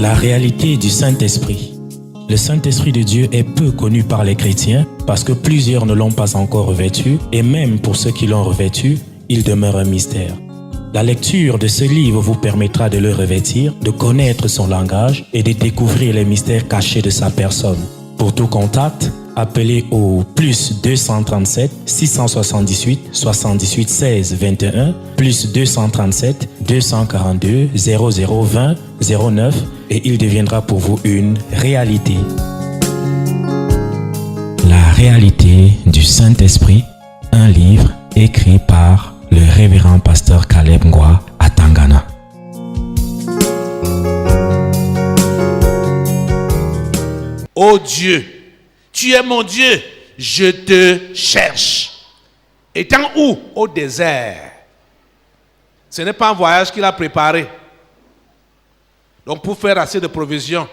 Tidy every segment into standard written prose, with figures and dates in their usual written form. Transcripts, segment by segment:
La réalité du Saint-Esprit. Le Saint-Esprit de Dieu est peu connu par les chrétiens parce que plusieurs ne l'ont pas encore revêtu et même pour ceux qui l'ont revêtu, il demeure un mystère. La lecture de ce livre vous permettra de le revêtir, de connaître son langage et de découvrir les mystères cachés de sa personne. Pour tout contact, appelez au plus 237 678 78 16 21 plus 237 242 0020 09 et il deviendra pour vous une réalité. La réalité du Saint-Esprit, un livre écrit par le révérend pasteur Caleb Ngwa à Tangana. Ô Dieu, tu es mon Dieu, je te cherche. Étant où? Au désert. Ce n'est pas un voyage qu'il a préparé. Donc pour faire assez de provisions.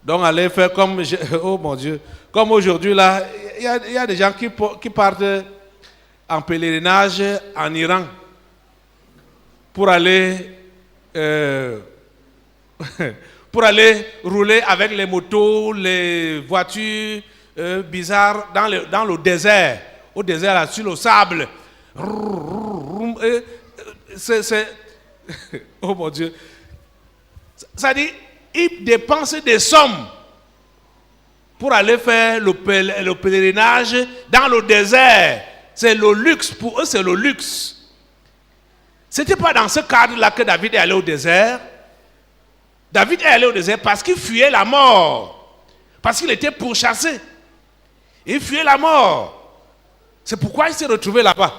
Donc allez faire comme, oh mon Dieu, comme aujourd'hui là, il y a des gens qui partent en pèlerinage en Iran pour aller rouler avec les motos, les voitures bizarres dans le désert. Au désert, là, sur le sable. Oh mon Dieu. Ça dit, ils dépensent des sommes pour aller faire le pèlerinage dans le désert. C'est le luxe. Pour eux, c'est le luxe. Ce n'était pas dans ce cadre-là que David est allé au désert. David est allé au désert parce qu'il fuyait la mort. Parce qu'il était pourchassé. Il fuyait la mort. C'est pourquoi il s'est retrouvé là-bas.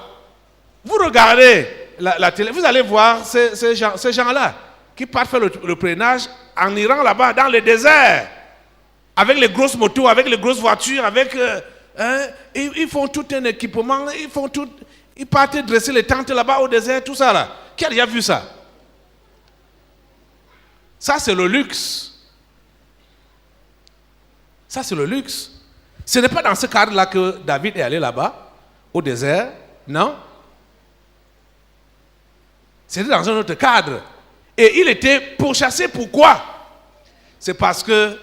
Vous regardez la télé, vous allez voir ces gens-là qui partent faire le pèlerinage en Iran là-bas, dans le désert. Avec les grosses motos, avec les grosses voitures, avec... ils font tout un équipement, ils partent dresser les tentes là-bas au désert, tout ça là. Qui a déjà vu ça? Ça, c'est le luxe. Ça, c'est le luxe. Ce n'est pas dans ce cadre-là que David est allé là-bas, au désert, non. C'était dans un autre cadre. Et il était pourchassé. Pourquoi? C'est parce que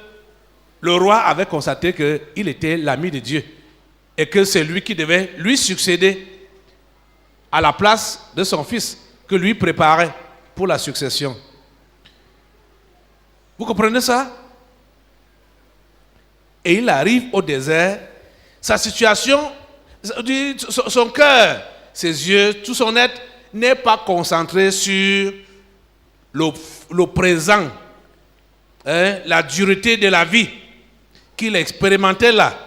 le roi avait constaté qu'il était l'ami de Dieu et que c'est lui qui devait lui succéder à la place de son fils que lui préparait pour la succession. Vous comprenez ça? Et il arrive au désert. Sa situation, son cœur, ses yeux, tout son être n'est pas concentré sur le présent, la dureté de la vie qu'il expérimentait là.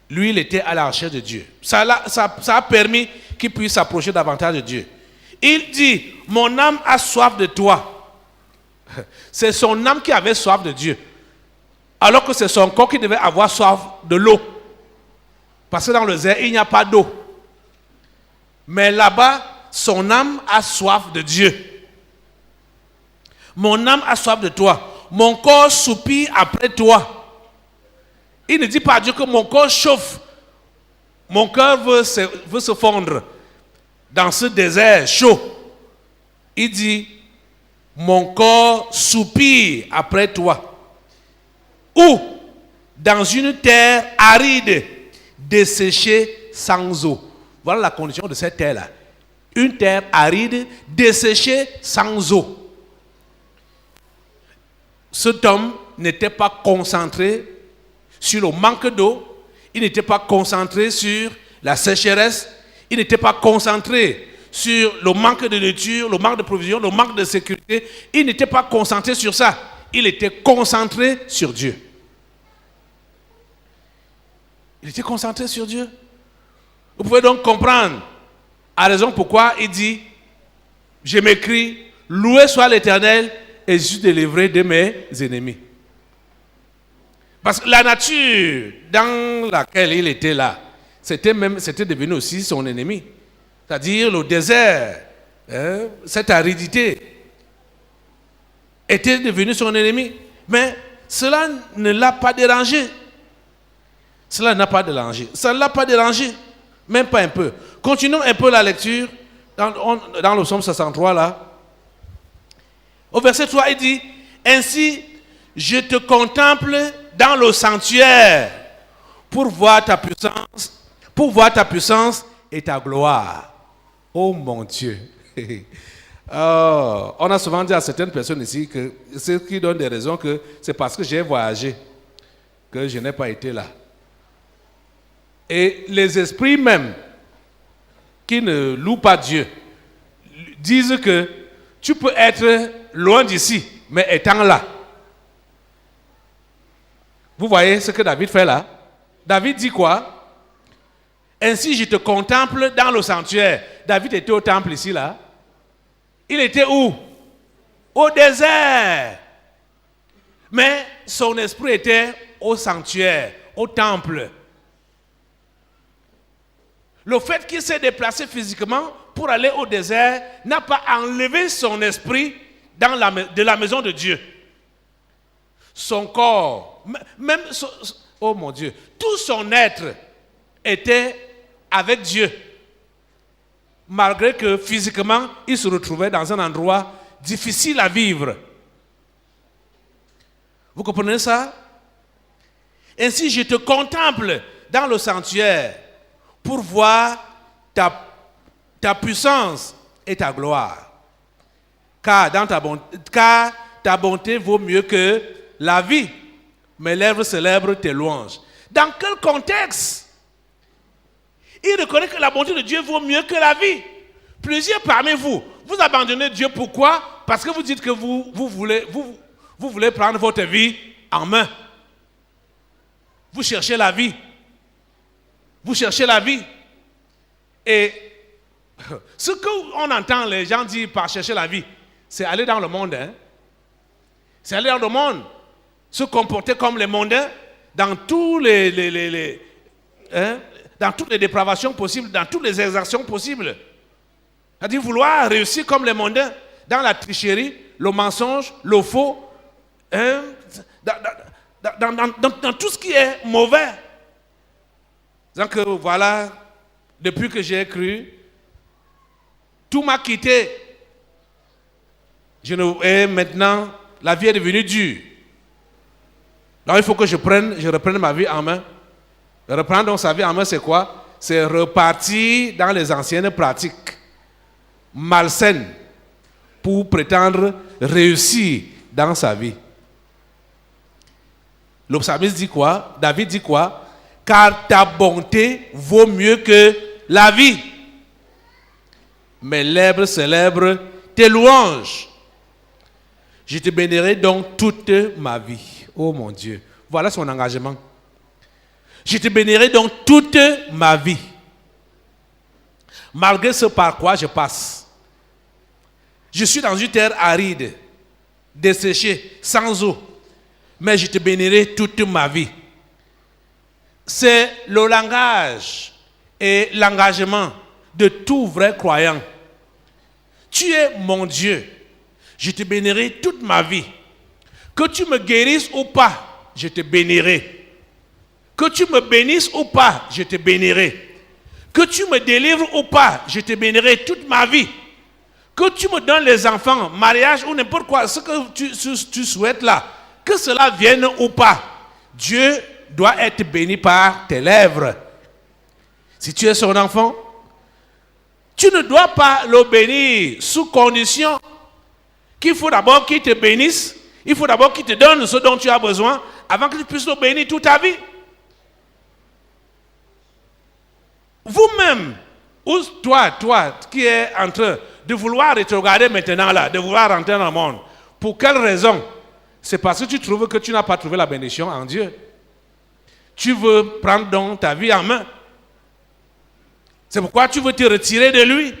Lui, il était à la recherche de Dieu. Ça a permis qu'il puisse s'approcher davantage de Dieu. Il dit, mon âme a soif de toi. C'est son âme qui avait soif de Dieu. Alors que c'est son corps qui devait avoir soif de l'eau. Parce que dans le désert, il n'y a pas d'eau. Mais là-bas, son âme a soif de Dieu. Mon âme a soif de toi. Mon corps soupire après toi. Il ne dit pas à Dieu que mon corps chauffe. Mon cœur veut se fondre dans ce désert chaud. Il dit, mon corps soupire après toi. Ou dans une terre aride, desséchée sans eau. Voilà la condition de cette terre-là. Une terre aride, desséchée sans eau. Cet homme n'était pas concentré sur le manque d'eau. Il n'était pas concentré sur la sécheresse. Il n'était pas concentré sur le manque de nourriture, le manque de provisions, le manque de sécurité. Il n'était pas concentré sur ça. Il était concentré sur Dieu. Il était concentré sur Dieu. Vous pouvez donc comprendre la raison pourquoi il dit, je m'écris, loué soit l'Éternel et je suis délivré de mes ennemis. Parce que la nature dans laquelle il était là, c'était devenu aussi son ennemi. C'est-à-dire le désert, cette aridité, était devenu son ennemi. Mais cela ne l'a pas dérangé. Cela n'a pas dérangé. Ça ne l'a pas dérangé. Même pas un peu. Continuons un peu la lecture dans le psaume 63 là. Au verset 3, il dit, ainsi, je te contemple dans le sanctuaire pour voir ta puissance et ta gloire. Oh mon Dieu. Oh, on a souvent dit à certaines personnes ici que ceux qui donnent des raisons que c'est parce que j'ai voyagé que je n'ai pas été là. Et les esprits même qui ne louent pas Dieu disent que tu peux être loin d'ici, mais étant là. Vous voyez ce que David fait là? David dit quoi? Ainsi je te contemple dans le sanctuaire. David était au temple ici là. Il était où? Au désert. Mais son esprit était au sanctuaire, au temple. Le fait qu'il s'est déplacé physiquement pour aller au désert n'a pas enlevé son esprit de la maison de Dieu. Son corps, même oh mon Dieu, tout son être était avec Dieu. Malgré que physiquement, il se retrouvait dans un endroit difficile à vivre. Vous comprenez ça? Ainsi, je te contemple dans le sanctuaire pour voir ta puissance et ta gloire. Car ta bonté vaut mieux que la vie. Mes lèvres célèbrent tes louanges. Dans quel contexte? Il reconnaît que la bonté de Dieu vaut mieux que la vie. Plusieurs parmi vous, vous abandonnez Dieu. Pourquoi? Parce que vous dites que vous voulez prendre votre vie en main. Vous cherchez la vie. Vous cherchez la vie. Et ce qu'on entend les gens dire par chercher la vie, c'est aller dans le monde. Hein? C'est aller dans le monde. Se comporter comme les mondains dans tous dans toutes les dépravations possibles, dans toutes les exactions possibles. C'est-à-dire vouloir réussir comme les mondains dans la tricherie, le mensonge, le faux, hein, dans tout ce qui est mauvais. Donc voilà, depuis que j'ai cru, tout m'a quitté. Et maintenant, la vie est devenue dure. Alors il faut que je reprenne ma vie en main. Reprendre donc sa vie en main, c'est quoi? C'est repartir dans les anciennes pratiques malsaines pour prétendre réussir dans sa vie. Le psalmiste dit quoi? David dit quoi? Car ta bonté vaut mieux que la vie. Mes lèvres célèbrent tes louanges. Je te bénirai donc toute ma vie. Oh mon Dieu. Voilà son engagement. Je te bénirai donc toute ma vie. Malgré ce par quoi je passe. Je suis dans une terre aride, desséchée, sans eau. Mais je te bénirai toute ma vie. C'est le langage et l'engagement de tout vrai croyant. Tu es mon Dieu. Je te bénirai toute ma vie. Que tu me guérisses ou pas, je te bénirai. Que tu me bénisses ou pas, je te bénirai. Que tu me délivres ou pas, je te bénirai toute ma vie. Que tu me donnes les enfants, mariage ou n'importe quoi, ce que tu souhaites là, que cela vienne ou pas, Dieu doit être béni par tes lèvres. Si tu es son enfant, tu ne dois pas le bénir sous condition qu'il faut d'abord qu'il te bénisse, il faut d'abord qu'il te donne ce dont tu as besoin avant que tu puisses le bénir toute ta vie. Vous-même, ou toi qui es en train de vouloir rétrograder maintenant là, de vouloir rentrer dans le monde, pour quelle raison? C'est parce que tu trouves que tu n'as pas trouvé la bénédiction en Dieu. Tu veux prendre donc ta vie en main. C'est pourquoi tu veux te retirer de lui.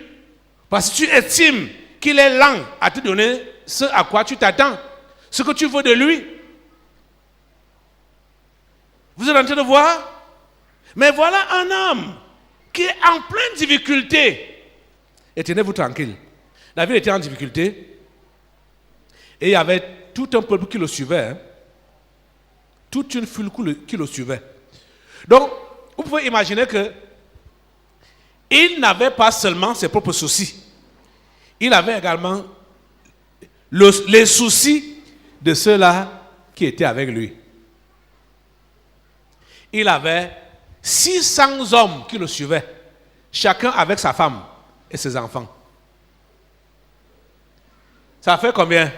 Parce que tu estimes qu'il est lent à te donner ce à quoi tu t'attends, ce que tu veux de lui. Vous êtes en train de voir? Mais voilà un homme qui est en pleine difficulté. Et tenez-vous tranquille. David était en difficulté. Et il y avait tout un peuple qui le suivait. Hein. Toute une foule qui le suivait. Donc, vous pouvez imaginer que il n'avait pas seulement ses propres soucis. Il avait également les soucis de ceux-là qui étaient avec lui. Il avait 600 hommes qui le suivaient, chacun avec sa femme et ses enfants. Ça fait combien?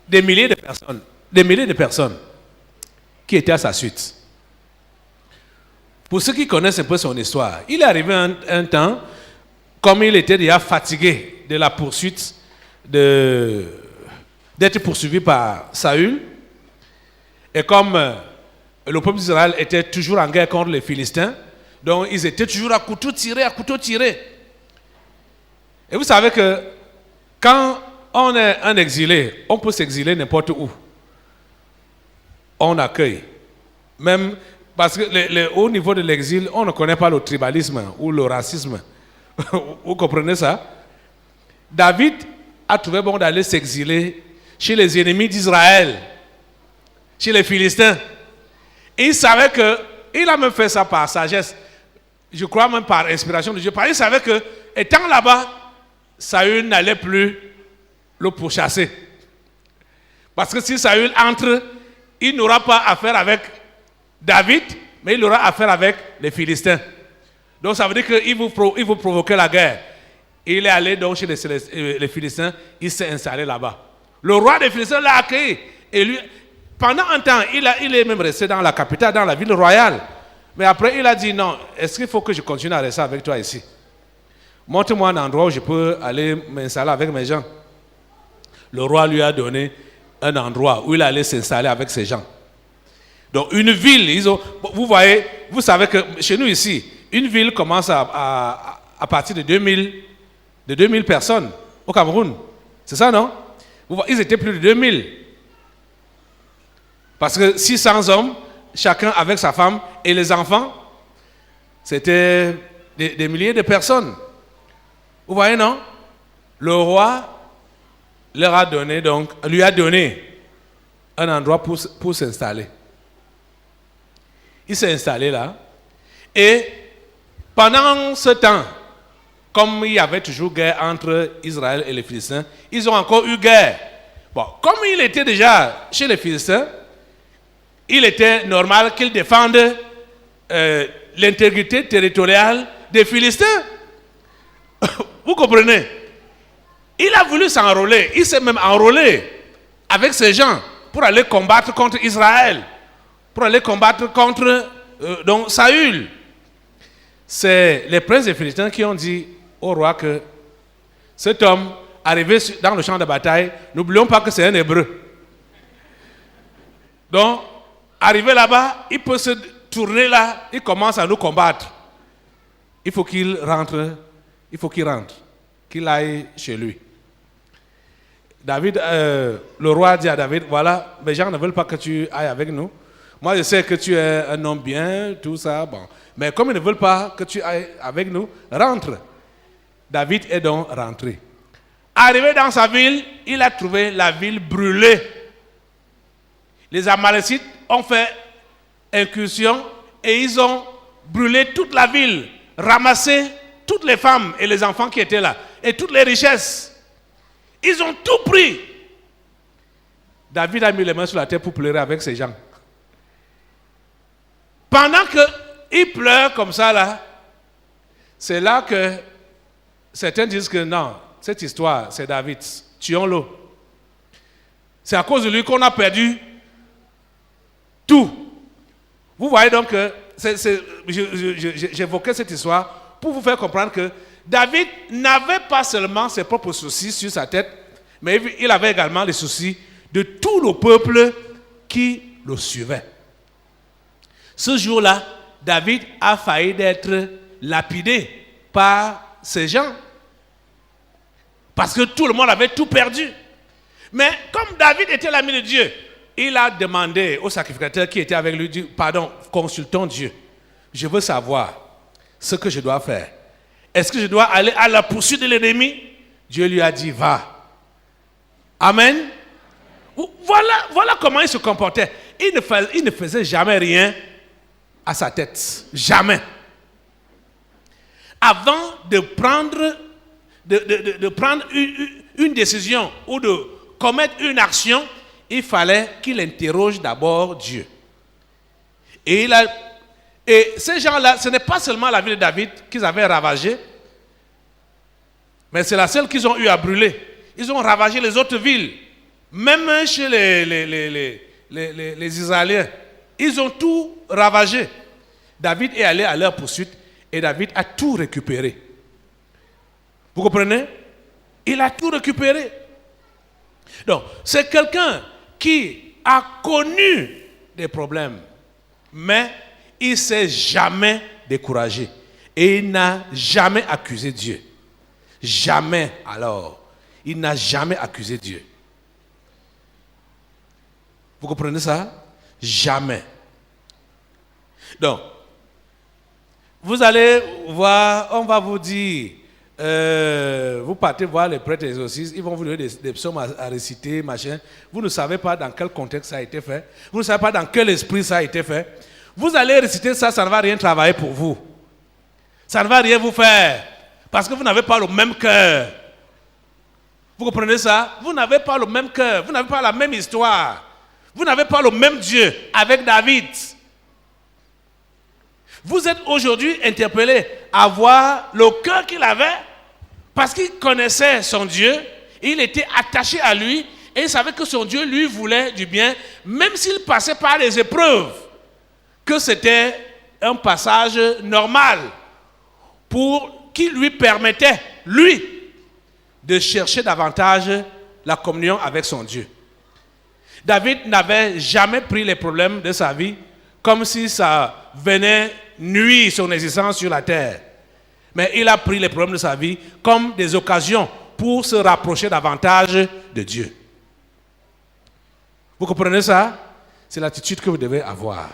Des milliers de personnes qui étaient à sa suite. Pour ceux qui connaissent un peu son histoire, il est arrivé un temps, comme il était déjà fatigué de la poursuite, d'être poursuivi par Saül, et comme le peuple d'Israël était toujours en guerre contre les Philistins, donc ils étaient toujours à couteau tiré. Et vous savez que quand on est un exilé, on peut s'exiler n'importe où. On accueille. Même parce que au niveau de l'exil, on ne connaît pas le tribalisme ou le racisme. Vous comprenez ça? David a trouvé bon d'aller s'exiler chez les ennemis d'Israël, chez les Philistins. Et il savait que, il a même fait ça par sagesse, je crois même par inspiration de Dieu, parce qu'il savait que, étant là-bas, Saül n'allait plus le pourchasser. Parce que si Saül entre, il n'aura pas affaire avec David, mais il aura affaire avec les Philistins. Donc ça veut dire qu'il vous provoquer la guerre. Il est allé donc chez les Philistins, il s'est installé là-bas. Le roi des Philistins l'a accueilli. Et lui, pendant un temps, il est même resté dans la capitale, dans la ville royale. Mais après, il a dit non, est-ce qu'il faut que je continue à rester avec toi ici? Montre-moi un endroit où je peux aller m'installer avec mes gens. Le roi lui a donné un endroit où il allait s'installer avec ses gens. Donc une ville, vous voyez, vous savez que chez nous ici, une ville commence à partir de 2000 personnes au Cameroun. C'est ça, non? Ils étaient plus de 2000. Parce que 600 hommes, chacun avec sa femme et les enfants, c'était des milliers de personnes. Vous voyez, non? Le roi lui a donné un endroit pour s'installer. Il s'est installé là. Et pendant ce temps, comme il y avait toujours guerre entre Israël et les Philistins, ils ont encore eu guerre. Bon, comme il était déjà chez les Philistins, il était normal qu'ils défendent l'intégrité territoriale des Philistins. Vous comprenez? Il a voulu s'enrôler. Il s'est même enrôlé avec ses gens pour aller combattre contre Israël, pour aller combattre contre donc Saül. C'est les princes des Philistins qui ont dit au roi que cet homme arrivé dans le champ de bataille, n'oublions pas que c'est un Hébreu. Donc, arrivé là-bas, il peut se tourner là, il commence à nous combattre. Il faut qu'il rentre, qu'il aille chez lui. David, le roi dit à David, voilà, mes gens ne veulent pas que tu ailles avec nous. Moi, je sais que tu es un homme bien, tout ça, bon. Mais comme ils ne veulent pas que tu ailles avec nous, rentre. David est donc rentré. Arrivé dans sa ville, il a trouvé la ville brûlée. Les Amalécites ont fait incursion et ils ont brûlé toute la ville, ramassé toutes les femmes et les enfants qui étaient là, et toutes les richesses. Ils ont tout pris. David a mis les mains sur la tête pour pleurer avec ses gens. Pendant qu'il pleure comme ça, là, c'est là que certains disent que non, cette histoire, c'est David. Tuons-le. C'est à cause de lui qu'on a perdu tout. Vous voyez donc que j'évoquais cette histoire pour vous faire comprendre que David n'avait pas seulement ses propres soucis sur sa tête, mais il avait également les soucis de tout le peuple qui le suivait. Ce jour-là, David a failli d'être lapidé par ses gens. Parce que tout le monde avait tout perdu. Mais comme David était l'ami de Dieu, il a demandé au sacrificateur qui était avec lui, dit, pardon, consultons Dieu. Je veux savoir ce que je dois faire. Est-ce que je dois aller à la poursuite de l'ennemi? Dieu lui a dit, va. Amen. Voilà comment il se comportait. Il ne faisait jamais rien à sa tête. Jamais. Avant de de prendre une décision ou de commettre une action, il fallait qu'il interroge d'abord Dieu. Et ces gens-là, ce n'est pas seulement la ville de David qu'ils avaient ravagée, mais c'est la seule qu'ils ont eu à brûler. Ils ont ravagé les autres villes, même chez les Israéliens. Ils ont tout ravagé. David est allé à leur poursuite et David a tout récupéré. Vous comprenez? Il a tout récupéré. Donc, c'est quelqu'un qui a connu des problèmes, mais il ne s'est jamais découragé. Et il n'a jamais accusé Dieu. Jamais alors. Il n'a jamais accusé Dieu. Vous comprenez ça? Jamais. Donc, vous allez voir, on va vous dire, vous partez voir les prêtres exorcistes, ils vont vous donner des psaumes à réciter, machin. Vous ne savez pas dans quel contexte ça a été fait. Vous ne savez pas dans quel esprit ça a été fait. Vous allez réciter ça, ça ne va rien travailler pour vous. Ça ne va rien vous faire. Parce que vous n'avez pas le même cœur. Vous comprenez ça? Vous n'avez pas le même cœur. Vous n'avez pas la même histoire. Vous n'avez pas le même Dieu avec David. Vous êtes aujourd'hui interpellé à voir le cœur qu'il avait parce qu'il connaissait son Dieu, il était attaché à lui et il savait que son Dieu lui voulait du bien, même s'il passait par les épreuves, que c'était un passage normal qui lui permettait, lui, de chercher davantage la communion avec son Dieu. David n'avait jamais pris les problèmes de sa vie comme si ça venait nuire son existence sur la terre. Mais il a pris les problèmes de sa vie comme des occasions pour se rapprocher davantage de Dieu. Vous comprenez ça? C'est l'attitude que vous devez avoir.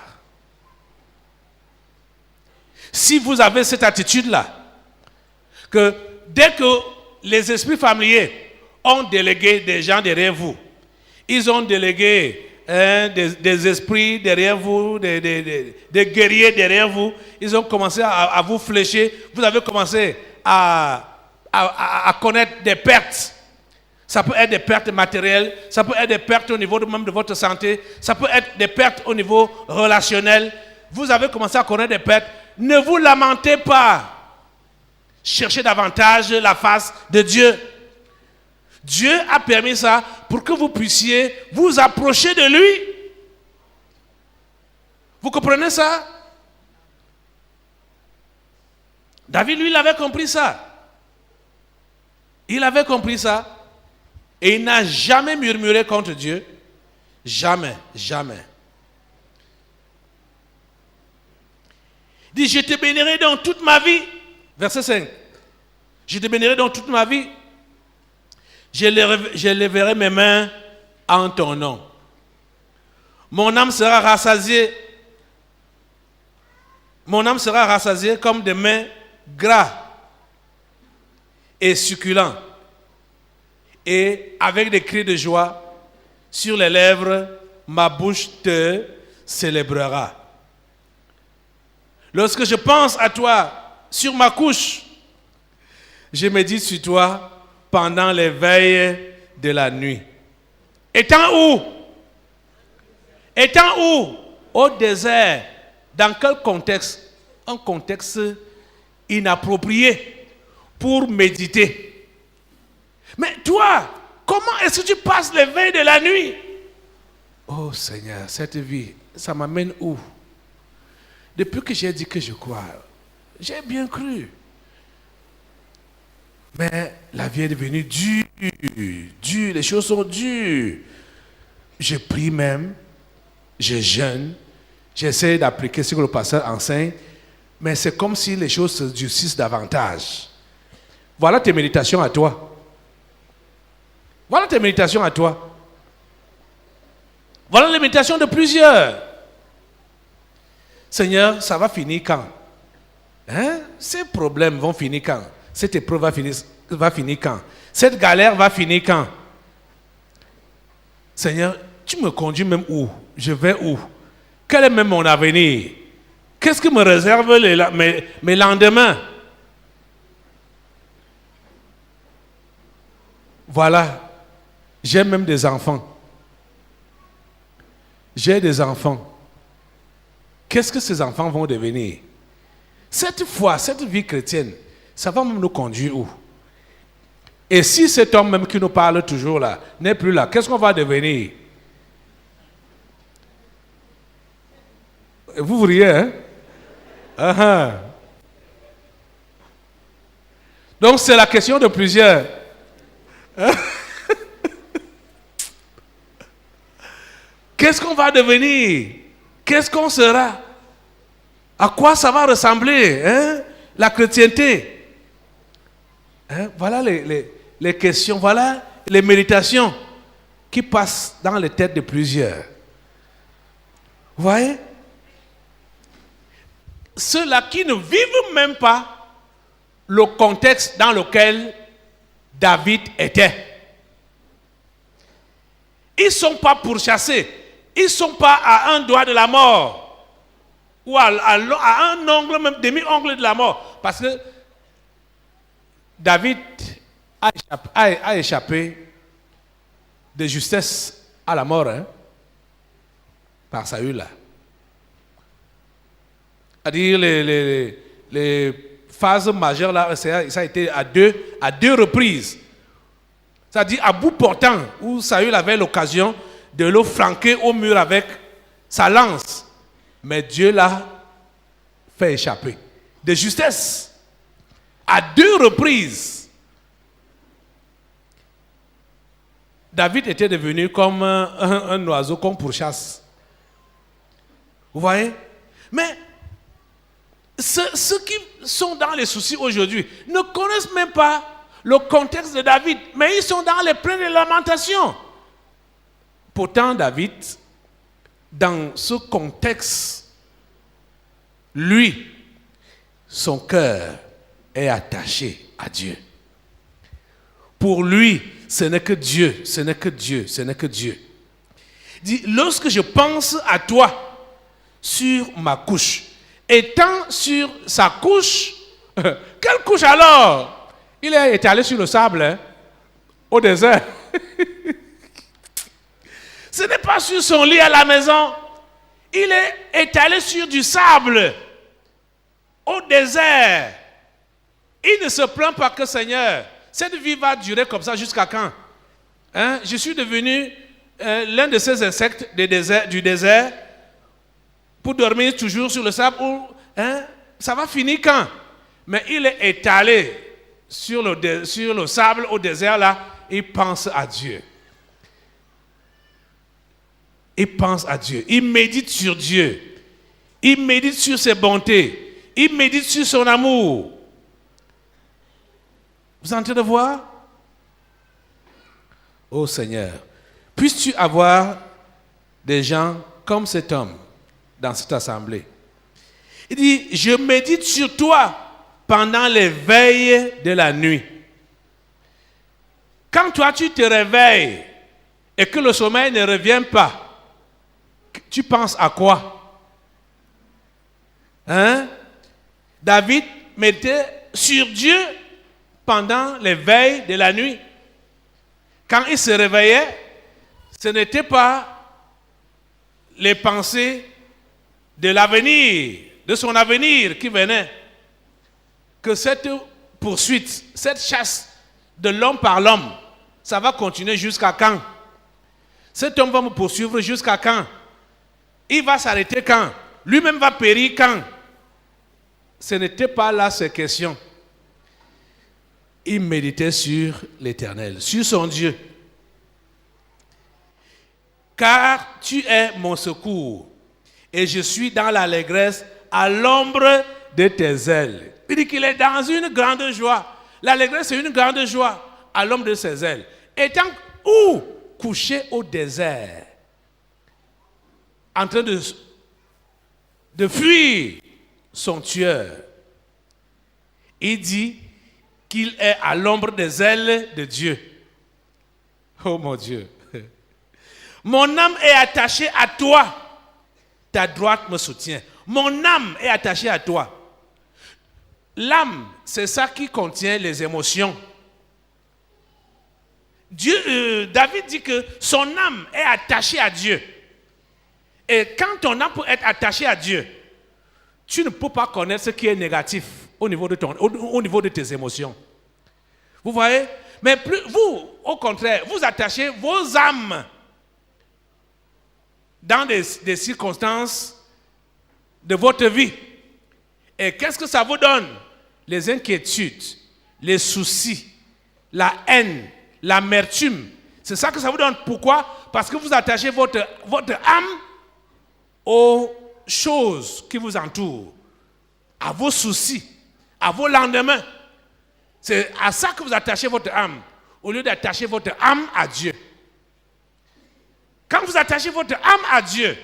Si vous avez cette attitude-là, que dès que les esprits familiers ont délégué des gens derrière vous, ils ont délégué des esprits derrière vous, des guerriers derrière vous. Ils ont commencé à vous flécher. Vous avez commencé à connaître des pertes. Ça peut être des pertes matérielles, ça peut être des pertes au niveau même de votre santé, ça peut être des pertes au niveau relationnel. Vous avez commencé à connaître des pertes. Ne vous lamentez pas. Cherchez davantage la face de Dieu. Dieu a permis ça pour que vous puissiez vous approcher de lui. Vous comprenez ça? David, lui, il avait compris ça. Il avait compris ça. Et il n'a jamais murmuré contre Dieu. Jamais, jamais. Il dit, je te bénirai dans toute ma vie. Verset 5. Je te bénirai dans toute ma vie. Je lèverai mes mains en ton nom. Mon âme sera rassasiée. Mon âme sera rassasiée comme des mets gras et succulents. Et avec des cris de joie sur les lèvres, ma bouche te célébrera. Lorsque je pense à toi sur ma couche, je médite sur toi pendant les veilles de la nuit. Étant où? Étant où? Au désert. Dans quel contexte? Un contexte inapproprié pour méditer. Mais toi, comment est-ce que tu passes les veilles de la nuit? Oh Seigneur, cette vie, ça m'amène où? Depuis que j'ai dit que je crois, j'ai bien cru. Mais la vie est devenue dure, les choses sont dures. Je prie même, je jeûne, j'essaie d'appliquer ce que le pasteur enseigne, mais c'est comme si les choses se durcissent davantage. Voilà tes méditations à toi. Voilà tes méditations à toi. Voilà les méditations de plusieurs. Seigneur, ça va finir quand? Hein? Ces problèmes vont finir quand? Cette épreuve va finir quand? Cette galère va finir quand? Seigneur, tu me conduis même où? Je vais où? Quel est même mon avenir? Qu'est-ce que me réserve mes lendemains? Voilà, j'ai même des enfants. J'ai des enfants. Qu'est-ce que ces enfants vont devenir? Cette foi, cette vie chrétienne, ça va même nous conduire où? Et si cet homme même qui nous parle toujours là, n'est plus là, qu'est-ce qu'on va devenir? Vous riez, hein? Uh-huh. Donc c'est la question de plusieurs. Qu'est-ce qu'on va devenir? Qu'est-ce qu'on sera? À quoi ça va ressembler, hein? La chrétienté. Hein? Voilà les questions, voilà les méditations qui passent dans les têtes de plusieurs. Vous voyez? Ceux-là qui ne vivent même pas le contexte dans lequel David était. Ils ne sont pas pourchassés. Ils ne sont pas à un doigt de la mort. Ou à un ongle, même demi-ongle de la mort. Parce que David a échappé de justesse à la mort, hein, par Saül là. C'est-à-dire les phases majeures là, ça a été à deux reprises. C'est-à-dire à bout portant, où Saül avait l'occasion de le flanquer au mur avec sa lance. Mais Dieu l'a fait échapper. De justesse. À 2 reprises. David était devenu comme un oiseau qu'on pourchasse. Vous voyez? Mais ceux qui sont dans les soucis aujourd'hui ne connaissent même pas le contexte de David, mais ils sont dans les plaines de lamentation. Pourtant, David, dans ce contexte, lui, son cœur est attaché à Dieu. Pour lui, ce n'est que Dieu, ce n'est que Dieu, ce n'est que Dieu. Il dit, lorsque je pense à toi sur ma couche, étant sur sa couche, quelle couche alors? Il est étalé sur le sable, hein, au désert. Ce n'est pas sur son lit à la maison. Il est étalé sur du sable, au désert. Il ne se plaint pas que Seigneur, cette vie va durer comme ça jusqu'à quand? Hein? Je suis devenu l'un de ces insectes du désert pour dormir toujours sur le sable. Hein? Ça va finir quand? Mais il est étalé sur le sable au désert là. Il pense à Dieu. Il pense à Dieu. Il médite sur Dieu. Il médite sur ses bontés. Il médite sur son amour. Vous êtes en train de voir? Oh Seigneur, puisses-tu avoir des gens comme cet homme dans cette assemblée? Il dit, je médite sur toi pendant les veilles de la nuit. Quand toi tu te réveilles et que le sommeil ne revient pas, tu penses à quoi? Hein? David mettait sur Dieu pendant les veilles de la nuit. Quand il se réveillait, ce n'était pas les pensées de l'avenir, de son avenir qui venaient. Que cette poursuite, cette chasse de l'homme par l'homme, ça va continuer jusqu'à quand? Cet homme va me poursuivre jusqu'à quand? Il va s'arrêter quand? Lui-même va périr quand? Ce n'était pas là ces questions. Il méditait sur l'Éternel, sur son Dieu. Car tu es mon secours et je suis dans l'allégresse à l'ombre de tes ailes. Il dit qu'il est dans une grande joie. L'allégresse, c'est une grande joie à l'ombre de ses ailes. Étant où? Couché au désert, en train de fuir son tueur. Il dit qu'il est à l'ombre des ailes de Dieu. Oh mon Dieu. Mon âme est attachée à toi. Ta droite me soutient. Mon âme est attachée à toi. L'âme, c'est ça qui contient les émotions. David dit que son âme est attachée à Dieu. Et quand ton âme peut être attachée à Dieu, tu ne peux pas connaître ce qui est négatif au niveau de tes émotions. Vous voyez? Mais vous, au contraire, vous attachez vos âmes dans des circonstances de votre vie. Et qu'est-ce que ça vous donne? Les inquiétudes, les soucis, la haine, l'amertume. C'est ça que ça vous donne. Pourquoi? Parce que vous attachez votre âme aux choses qui vous entourent, à vos soucis, à vos lendemains. C'est à ça que vous attachez votre âme, au lieu d'attacher votre âme à Dieu. Quand vous attachez votre âme à Dieu,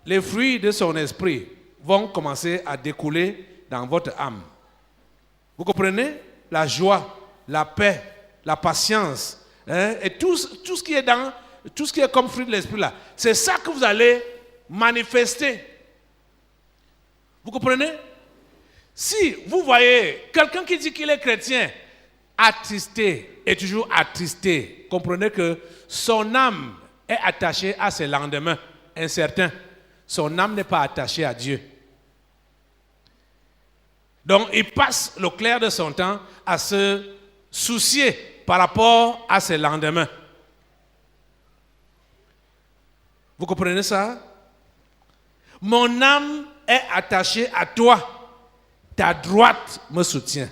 les fruits de son esprit vont commencer à découler dans votre âme. Vous comprenez? La joie, la paix, la patience, et tout ce qui est comme fruit de l'esprit là, c'est ça que vous allez manifester. Vous comprenez? Si vous voyez quelqu'un qui dit qu'il est chrétien, attristé et toujours attristé, comprenez que son âme est attachée à ses lendemains incertains. Son âme n'est pas attachée à Dieu. Donc il passe le clair de son temps à se soucier par rapport à ses lendemains. Vous comprenez ça? Mon âme est attachée à toi. Ta droite me soutient.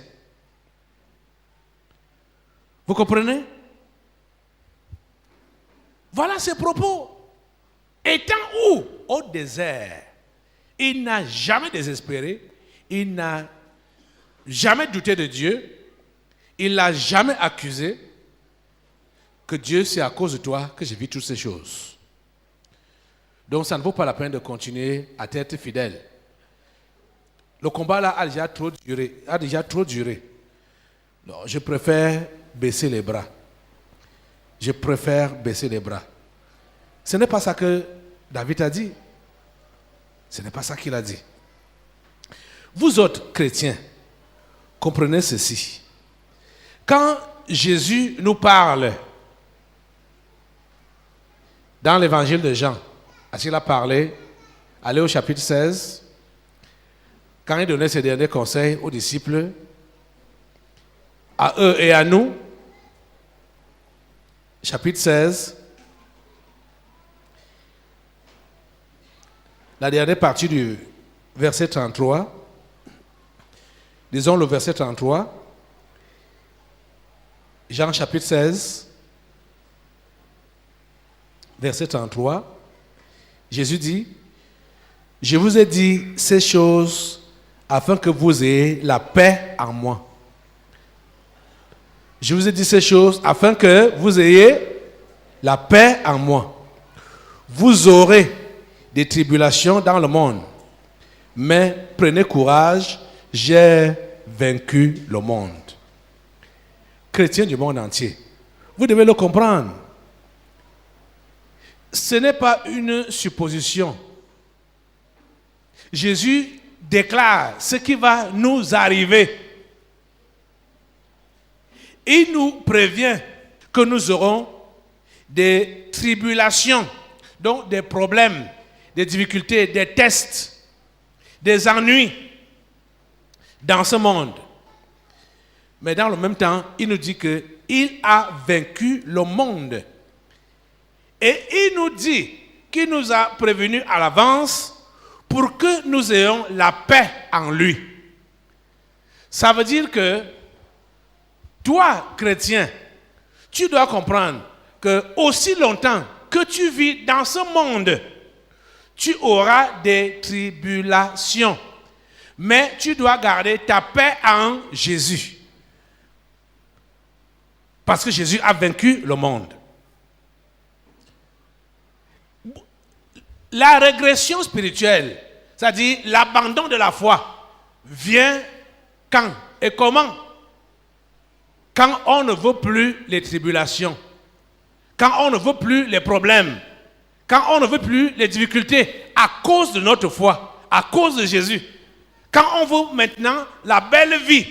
Vous comprenez? Voilà ses propos. Étant où? Au désert. Il n'a jamais désespéré. Il n'a jamais douté de Dieu. Il n'a jamais accusé que Dieu, c'est à cause de toi que je vis toutes ces choses. Donc ça ne vaut pas la peine de continuer à être fidèle. Le combat là a déjà trop duré. Non, je préfère baisser les bras. Je préfère baisser les bras. Ce n'est pas ça que David a dit. Ce n'est pas ça qu'il a dit. Vous autres chrétiens, comprenez ceci. Quand Jésus nous parle dans l'évangile de Jean, il a parlé, allez au chapitre 16, quand il donnait ses derniers conseils aux disciples, à eux et à nous, chapitre 16, la dernière partie du verset 33, disons le verset 33, Jean chapitre 16, verset 33, Jésus dit, « Je vous ai dit ces choses afin que vous ayez la paix en moi. » Je vous ai dit ces choses afin que vous ayez la paix en moi. Vous aurez des tribulations dans le monde, mais prenez courage, j'ai vaincu le monde. Chrétiens du monde entier, vous devez le comprendre. Ce n'est pas une supposition. Jésus déclare ce qui va nous arriver. Il nous prévient que nous aurons des tribulations, donc des problèmes, des difficultés, des tests, des ennuis dans ce monde. Mais dans le même temps, il nous dit qu'il a vaincu le monde. Et il nous dit qu'il nous a prévenus à l'avance pour que nous ayons la paix en lui. Ça veut dire que toi, chrétien, tu dois comprendre que aussi longtemps que tu vis dans ce monde, tu auras des tribulations. Mais tu dois garder ta paix en Jésus. Parce que Jésus a vaincu le monde. La régression spirituelle, c'est-à-dire l'abandon de la foi, vient quand et comment? Quand on ne veut plus les tribulations, quand on ne veut plus les problèmes, quand on ne veut plus les difficultés à cause de notre foi, à cause de Jésus. Quand on veut maintenant la belle vie,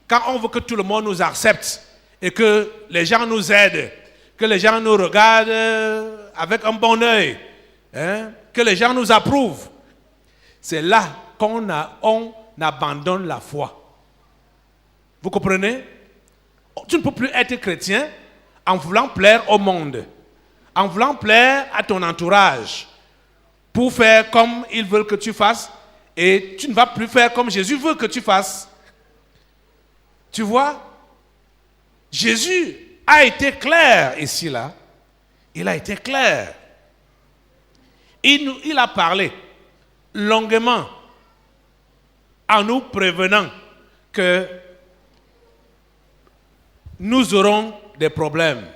quand on veut que tout le monde nous accepte et que les gens nous aident, que les gens nous regardent avec un bon œil, hein, que les gens nous approuvent. C'est là qu'on abandonne la foi. Vous comprenez? Tu ne peux plus être chrétien en voulant plaire au monde, en voulant plaire à ton entourage, pour faire comme ils veulent que tu fasses, et tu ne vas plus faire comme Jésus veut que tu fasses. Tu vois? Jésus a été clair ici, là. Il a été clair. Il a parlé longuement en nous prévenant que nous aurons des problèmes.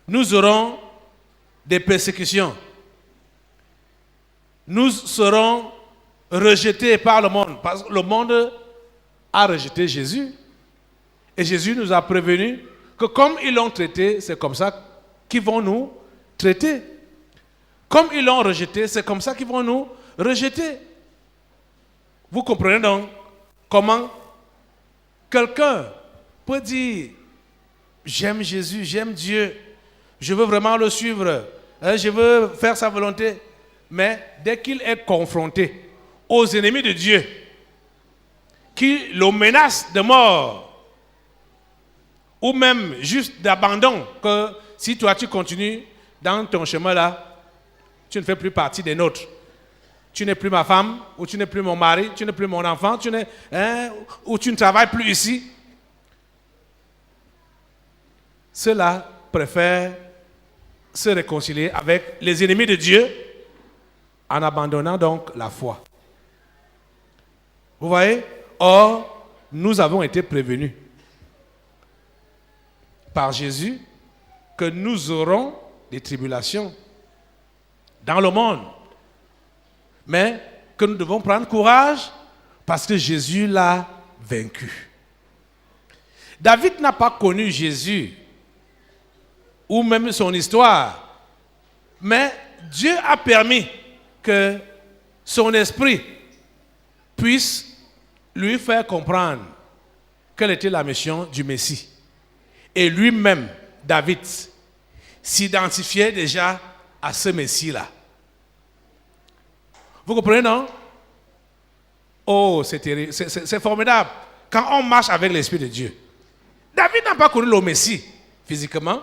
Nous aurons des persécutions. Nous serons rejetés par le monde. Parce que le monde a rejeté Jésus. Et Jésus nous a prévenus que comme ils l'ont traité, c'est comme ça qu'ils vont nous traiter. Comme ils l'ont rejeté, c'est comme ça qu'ils vont nous rejeter. Vous comprenez donc comment quelqu'un peut dire « J'aime Jésus, j'aime Dieu, je veux vraiment le suivre, je veux faire sa volonté. » Mais dès qu'il est confronté aux ennemis de Dieu, qui le menacent de mort, ou même juste d'abandon, que si toi tu continues dans ton chemin là, tu ne fais plus partie des nôtres. Tu n'es plus ma femme, ou tu n'es plus mon mari, tu n'es plus mon enfant, ou tu ne travailles plus ici. Ceux-là préfèrent se réconcilier avec les ennemis de Dieu en abandonnant donc la foi. Vous voyez? Or, nous avons été prévenus par Jésus que nous aurons des tribulations dans le monde, mais que nous devons prendre courage parce que Jésus l'a vaincu. David n'a pas connu Jésus ou même son histoire, mais Dieu a permis que son esprit puisse lui faire comprendre quelle était la mission du Messie. Et lui-même, David, s'identifiait déjà à ce Messie-là. Vous comprenez, non? Oh, c'est terrible, c'est formidable. Quand on marche avec l'Esprit de Dieu. David n'a pas connu le Messie physiquement.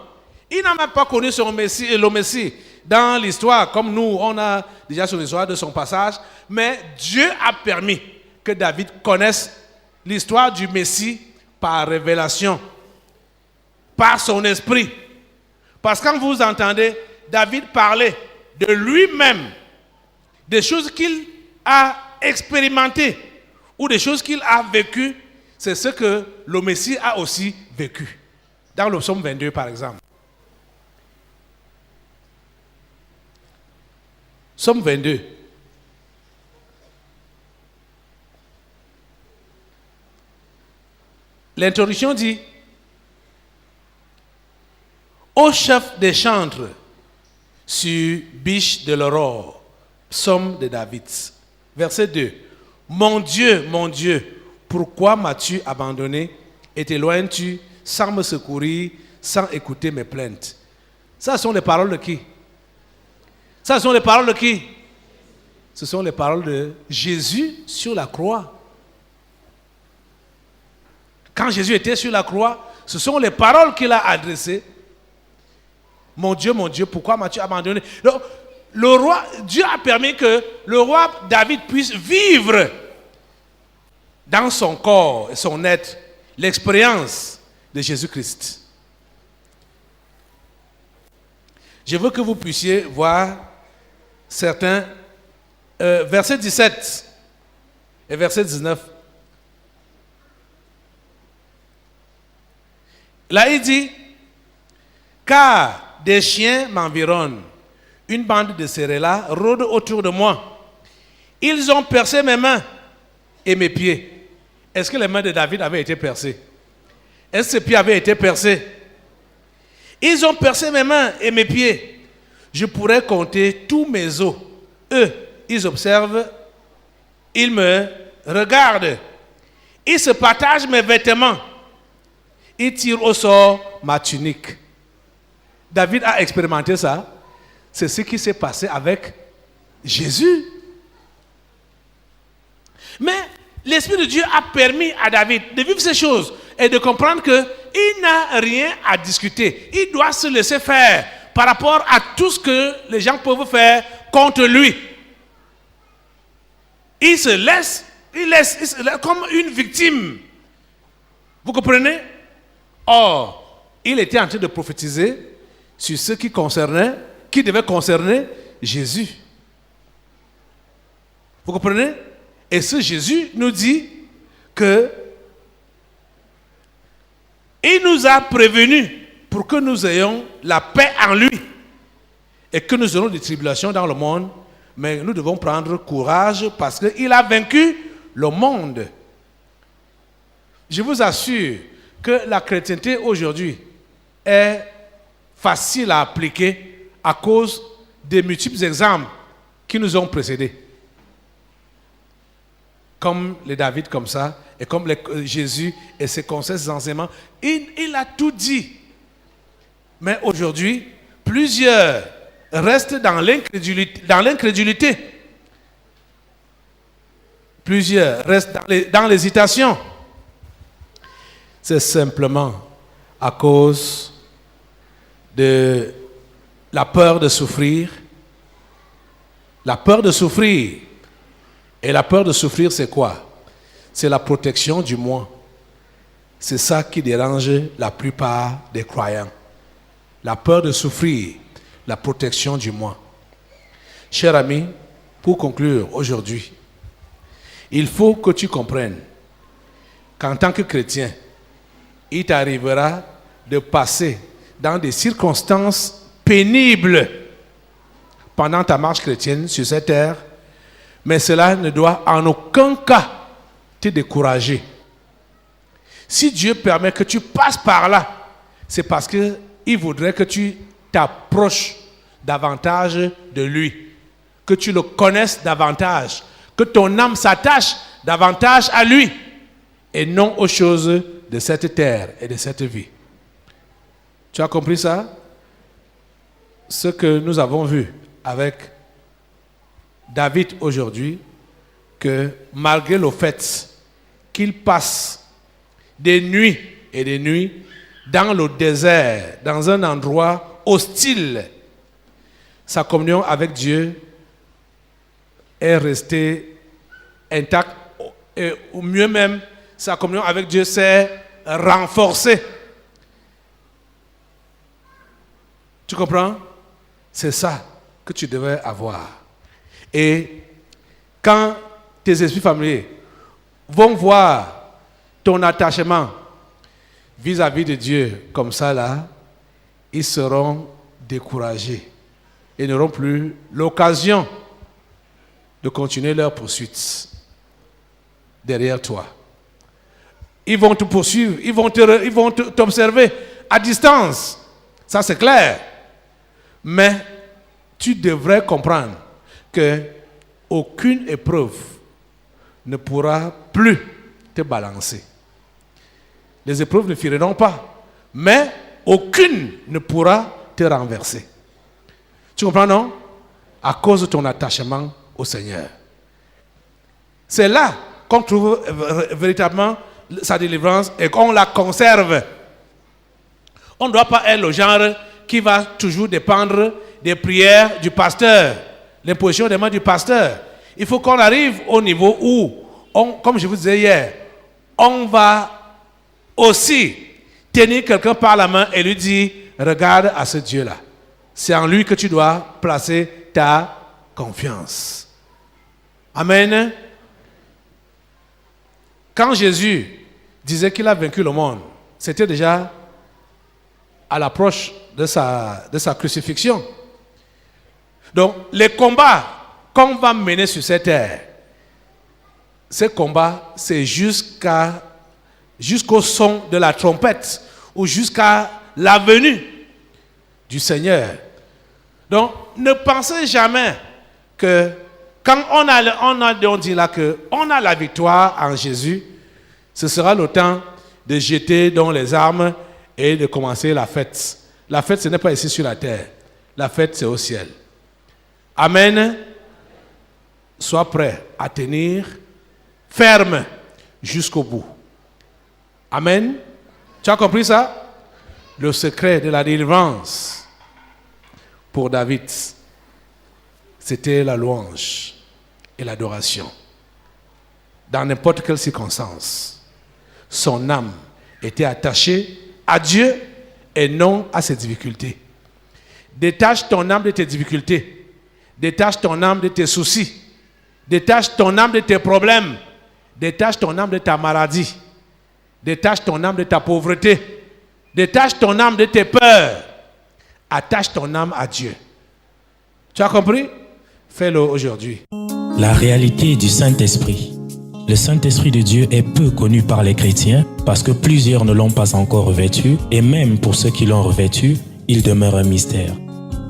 Il n'a même pas connu le Messie dans l'histoire, comme nous, on a déjà son histoire de son passage. Mais Dieu a permis que David connaisse l'histoire du Messie par révélation, par son esprit. Parce que quand vous entendez David parler de lui-même, des choses qu'il a expérimentées ou des choses qu'il a vécues, c'est ce que le Messie a aussi vécu. Dans le psaume 22, par exemple. Psaume 22. L'introduction dit: Ô chef des chantres sur biche de l'aurore, psaume de David. Verset 2. Mon Dieu, pourquoi m'as-tu abandonné et t'éloignes-tu sans me secourir, sans écouter mes plaintes? Ça sont les paroles de qui? Ça sont les paroles de qui? Ce sont les paroles de Jésus sur la croix. Quand Jésus était sur la croix, ce sont les paroles qu'il a adressées. Mon Dieu, pourquoi m'as-tu abandonné? Donc, Dieu a permis que le roi David puisse vivre dans son corps et son être l'expérience de Jésus-Christ. Je veux que vous puissiez voir certains versets 17 et verset 19. Là, il dit: car des chiens m'environnent, une bande de céréales rôde autour de moi. Ils ont percé mes mains et mes pieds. Est-ce que les mains de David avaient été percées? Est-ce que ses pieds avaient été percés? Ils ont percé mes mains et mes pieds. Je pourrais compter tous mes os. Eux, ils observent, ils me regardent. Ils se partagent mes vêtements. Ils tirent au sort ma tunique. David a expérimenté ça. C'est ce qui s'est passé avec Jésus. Mais l'Esprit de Dieu a permis à David de vivre ces choses et de comprendre qu'il n'a rien à discuter. Il doit se laisser faire par rapport à tout ce que les gens peuvent faire contre lui. Il se laisse comme une victime. Vous comprenez? Or, il était en train de prophétiser sur ce qui devait concerner Jésus. Vous comprenez? Et ce Jésus nous dit que il nous a prévenus pour que nous ayons la paix en lui et que nous aurons des tribulations dans le monde, mais nous devons prendre courage parce qu'il a vaincu le monde. Je vous assure que la chrétienté aujourd'hui est facile à appliquer à cause des multiples exemples qui nous ont précédés. Comme les David comme ça, et comme Jésus et ses conseils, ses enseignements. Il a tout dit. Mais aujourd'hui, plusieurs restent dans l'incrédulité. Plusieurs restent dans l'hésitation. C'est simplement à cause de la peur de souffrir. La peur de souffrir. Et la peur de souffrir, c'est quoi? C'est la protection du moi. C'est ça qui dérange la plupart des croyants. La peur de souffrir, la protection du moi. Cher ami, pour conclure aujourd'hui, il faut que tu comprennes qu'en tant que chrétien, il t'arrivera de passer dans des circonstances pénibles pendant ta marche chrétienne sur cette terre, mais cela ne doit en aucun cas te décourager. Si Dieu permet que tu passes par là, c'est parce qu'il voudrait que tu t'approches davantage de lui, que tu le connaisses davantage, que ton âme s'attache davantage à lui et non aux choses de cette terre et de cette vie. Tu as compris ça? Ce que nous avons vu avec David aujourd'hui, que malgré le fait qu'il passe des nuits et des nuits dans le désert, dans un endroit hostile, sa communion avec Dieu est restée intacte, ou mieux même, sa communion avec Dieu s'est renforcée. Tu comprends? C'est ça que tu devais avoir. Et quand tes esprits familiers vont voir ton attachement vis-à-vis de Dieu comme ça là, ils seront découragés et n'auront plus l'occasion de continuer leur poursuite derrière toi. Ils vont te poursuivre, ils vont t'observer à distance, ça c'est clair. Mais tu devrais comprendre qu'aucune épreuve ne pourra plus te balancer. Les épreuves ne finiront pas, mais aucune ne pourra te renverser. Tu comprends, non? À cause de ton attachement au Seigneur. C'est là qu'on trouve véritablement sa délivrance et qu'on la conserve. On ne doit pas être le genre qui va toujours dépendre des prières du pasteur, l'imposition des mains du pasteur. Il faut qu'on arrive au niveau où, comme je vous disais hier, on va aussi tenir quelqu'un par la main et lui dire, regarde à ce Dieu-là. C'est en lui que tu dois placer ta confiance. Amen. Quand Jésus disait qu'il a vaincu le monde, c'était déjà à l'approche de sa crucifixion. Donc, les combats qu'on va mener sur cette terre, ces combats, c'est jusqu'au son de la trompette ou jusqu'à la venue du Seigneur. Donc, ne pensez jamais que quand on dit là que on a la victoire en Jésus, ce sera le temps de jeter dans les armes et de commencer la fête. La fête, ce n'est pas ici sur la terre. La fête, c'est au ciel. Amen. Sois prêt à tenir ferme jusqu'au bout. Amen. Tu as compris ça? Le secret de la délivrance pour David, c'était la louange et l'adoration. Dans n'importe quelle circonstance, son âme était attachée à Dieu et non à ses difficultés. Détache ton âme de tes difficultés. Détache ton âme de tes soucis. Détache ton âme de tes problèmes. Détache ton âme de ta maladie. Détache ton âme de ta pauvreté. Détache ton âme de tes peurs. Attache ton âme à Dieu. Tu as compris? Fais-le aujourd'hui. La réalité du Saint-Esprit. Le Saint-Esprit de Dieu est peu connu par les chrétiens parce que plusieurs ne l'ont pas encore revêtu et même pour ceux qui l'ont revêtu, il demeure un mystère.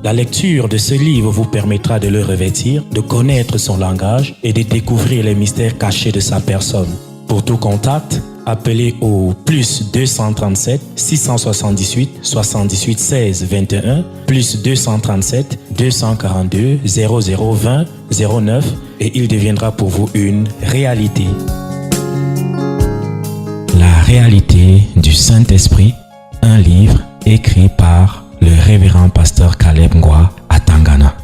La lecture de ce livre vous permettra de le revêtir, de connaître son langage et de découvrir les mystères cachés de sa personne. Pour tout contact, appelez au plus 237 678 78 16 21 plus 237 242 0020 09 et il deviendra pour vous une réalité. La réalité du Saint-Esprit, un livre écrit par le révérend pasteur Caleb Ngwa à Tangana.